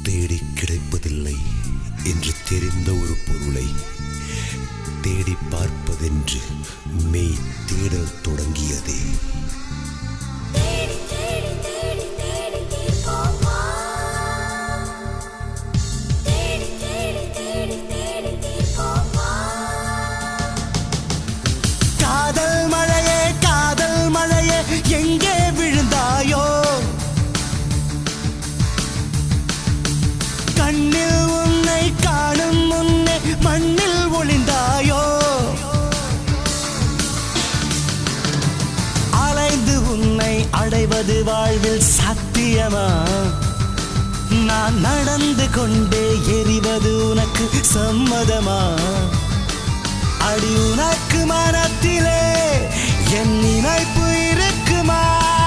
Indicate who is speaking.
Speaker 1: தேடி கிடைப்பதில்லை என்று தெரிந்த ஒரு பொருளை தேடி பார்ப்பதென்று மெய் தேடல் தொடங்கியதே.
Speaker 2: காதல் மழையே காதல் மழையே எங்கே விழுந்தாயோ, கண்ணில் உன்னை காணும் முன்னே மண்ணில் ஒளிந்தாயோ, அலைந்து உன்னை அடைவது வாழ்வில் சத்தியமா, நான் நடந்து கொண்டே எரிவது உனக்கு சம்மதமா, அடி உனக்கு மனத்திலே என் நினைப்பு இருக்குமா?